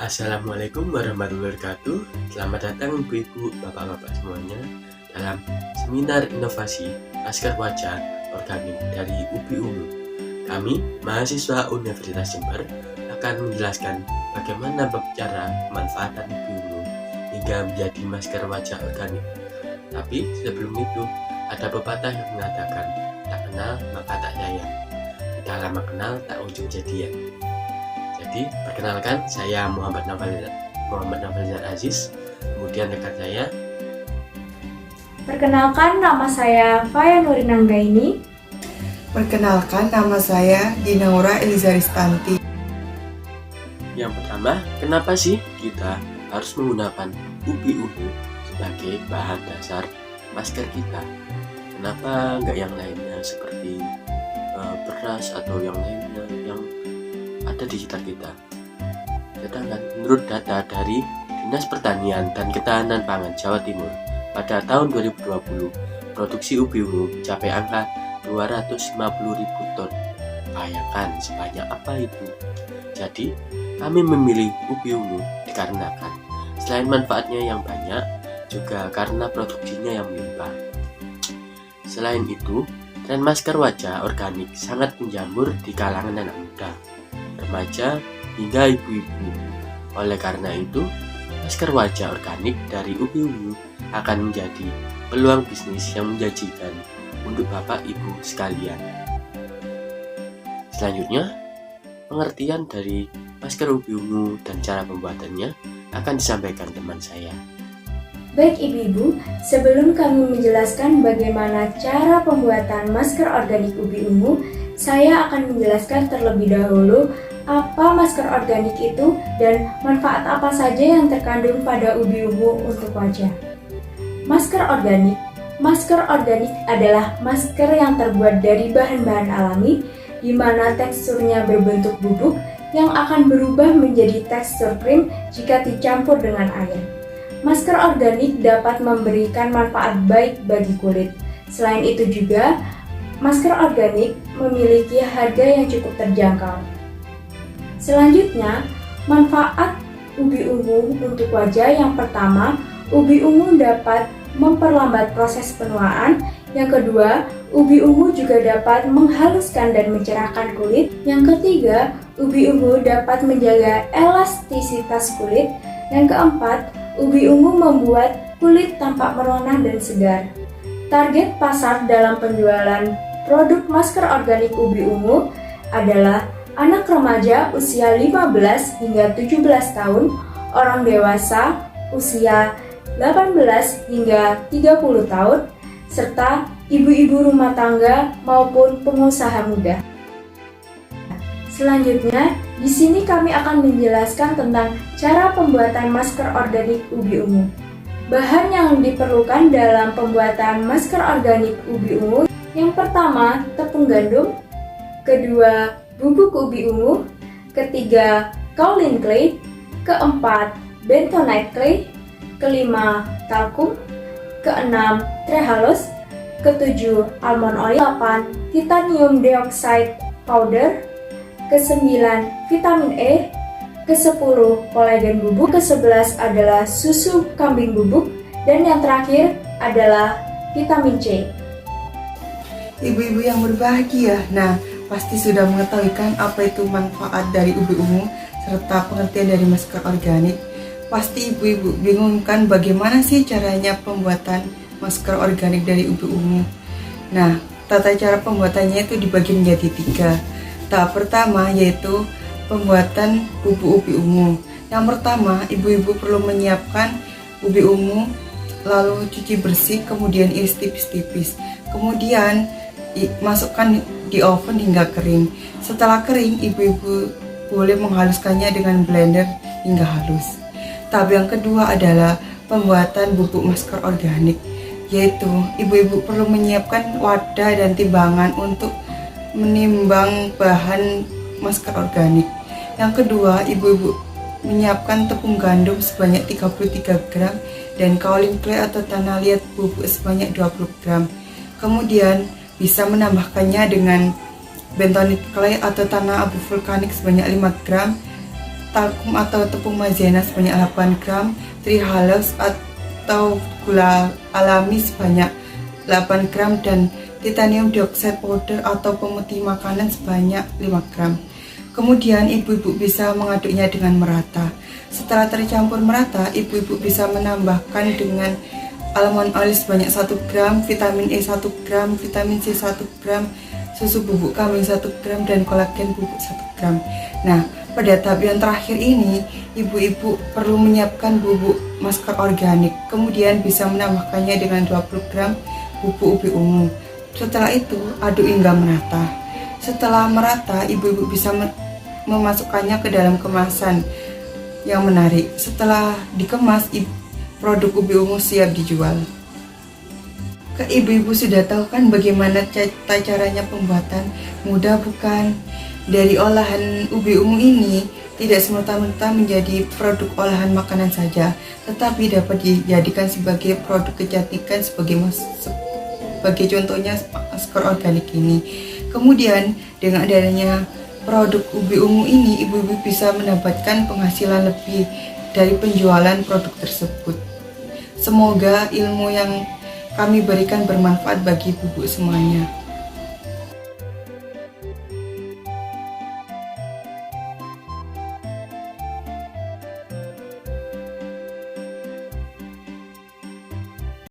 Assalamualaikum warahmatullahi wabarakatuh. Selamat datang Ibu-ibu, Bapak-bapak semuanya dalam seminar inovasi masker wajah organik dari UPI Ungu. Kami, mahasiswa Universitas Jember, akan menjelaskan bagaimana cara pemanfaatan UPI Ungu hingga menjadi masker wajah organik. Tapi sebelum itu, ada pepatah yang mengatakan, tak kenal maka tak sayang. Tidak lama kenal tak ujung jadian. Jadi, perkenalkan, saya Muhammad Nafalizar Aziz. Kemudian rekan saya. Perkenalkan, nama saya Faya Nurin Anggaini. Perkenalkan, nama saya Dinaura Elizaristanti. Yang pertama, kenapa sih kita harus menggunakan UPI Ungu sebagai bahan dasar masker kita? Kenapa nggak yang lainnya seperti beras atau yang lainnya yang ada di sekitar kita? Sedangkan menurut data dari Dinas Pertanian dan Ketahanan Pangan Jawa Timur, pada tahun 2020 produksi UPI Ungu mencapai angka 250.000 ton. Bayangkan sebanyak apa itu. Jadi kami memilih UPI Ungu dikarenakan selain manfaatnya yang banyak, juga karena produksinya yang melimpah. Selain itu, tren masker wajah organik sangat menjamur di kalangan anak muda, remaja, hingga ibu-ibu. Oleh karena itu, masker wajah organik dari UPI Ungu akan menjadi peluang bisnis yang menjanjikan untuk Bapak Ibu sekalian. Selanjutnya, pengertian dari masker UPI Ungu dan cara pembuatannya akan disampaikan teman saya. Baik ibu-ibu, sebelum kami menjelaskan bagaimana cara pembuatan masker organik UPI Ungu, saya akan menjelaskan terlebih dahulu apa masker organik itu dan manfaat apa saja yang terkandung pada UPI Ungu untuk wajah. Masker organik adalah masker yang terbuat dari bahan-bahan alami, di mana teksturnya berbentuk bubuk yang akan berubah menjadi tekstur krim jika dicampur dengan air. Masker organik dapat memberikan manfaat baik bagi kulit. Selain itu juga, masker organik memiliki harga yang cukup terjangkau. Selanjutnya, manfaat UPI Ungu untuk wajah. Yang pertama, UPI Ungu dapat memperlambat proses penuaan. Yang kedua, UPI Ungu juga dapat menghaluskan dan mencerahkan kulit. Yang ketiga, UPI Ungu dapat menjaga elastisitas kulit. Yang keempat, UPI Ungu membuat kulit tampak merona dan segar. Target pasar dalam penjualan produk masker organik UPI Ungu adalah anak remaja usia 15 hingga 17 tahun, orang dewasa usia 18 hingga 30 tahun, serta ibu-ibu rumah tangga maupun pengusaha muda. Selanjutnya, di sini kami akan menjelaskan tentang cara pembuatan masker organik UPI Ungu. Bahan yang diperlukan dalam pembuatan masker organik UPI Ungu, yang pertama tepung gandum, kedua bubuk UPI Ungu, ketiga kaolin clay, keempat bentonite clay, kelima talkum, keenam trehalus, ketujuh almond oil, 8 titanium dioxide powder, ke-9 vitamin E, ke-10 kolagen bubuk, ke-11 adalah susu kambing bubuk, dan yang terakhir adalah vitamin C. Ibu-ibu yang berbahagia, pasti sudah mengetahui kan apa itu manfaat dari UPI Ungu serta pengertian dari masker organik. Pasti ibu-ibu bingung kan bagaimana sih caranya pembuatan masker organik dari UPI Ungu. Tata cara pembuatannya itu dibagi menjadi 3. Tahap pertama yaitu pembuatan bubuk UPI Ungu. Yang pertama, ibu-ibu perlu menyiapkan UPI Ungu, lalu cuci bersih, kemudian iris tipis-tipis. Kemudian masukkan di oven hingga kering. Setelah kering, ibu-ibu boleh menghaluskannya dengan blender hingga halus. Tahap yang kedua adalah pembuatan bubuk masker organik, yaitu ibu-ibu perlu menyiapkan wadah dan timbangan untuk menimbang bahan masker organik. Yang kedua, ibu-ibu menyiapkan tepung gandum sebanyak 33 gram dan kaolin clay atau tanah liat bubuk sebanyak 20 gram. Kemudian bisa menambahkannya dengan bentonite clay atau tanah abu vulkanik sebanyak 5 gram talkum atau tepung maizena sebanyak 8 gram, trihalus atau gula alami sebanyak 8 gram, dan titanium dioxide powder atau pemutih makanan sebanyak 5 gram. Kemudian ibu-ibu bisa mengaduknya dengan merata. Setelah tercampur merata, ibu-ibu bisa menambahkan dengan almond oil sebanyak 1 gram, vitamin E 1 gram, vitamin C 1 gram, susu bubuk kambing 1 gram, dan kolagen bubuk 1 gram. Nah, pada tahap yang terakhir ini, ibu-ibu perlu menyiapkan bubuk masker organik. Kemudian bisa menambahkannya dengan 20 gram bubuk ubi ungu. Setelah itu, aduk hingga merata. Setelah merata, ibu-ibu bisa memasukkannya ke dalam kemasan yang menarik. Setelah dikemas, produk ubi ungu siap dijual. Ibu-ibu sudah tahu kan bagaimana caranya pembuatan? Mudah bukan? Dari olahan ubi ungu ini tidak semata-mata menjadi produk olahan makanan saja, tetapi dapat dijadikan sebagai produk kecantikan sebagai contohnya masker organik ini. Kemudian dengan adanya produk ubi ungu ini, ibu-ibu bisa mendapatkan penghasilan lebih dari penjualan produk tersebut. Semoga ilmu yang kami berikan bermanfaat bagi ibu-ibu semuanya.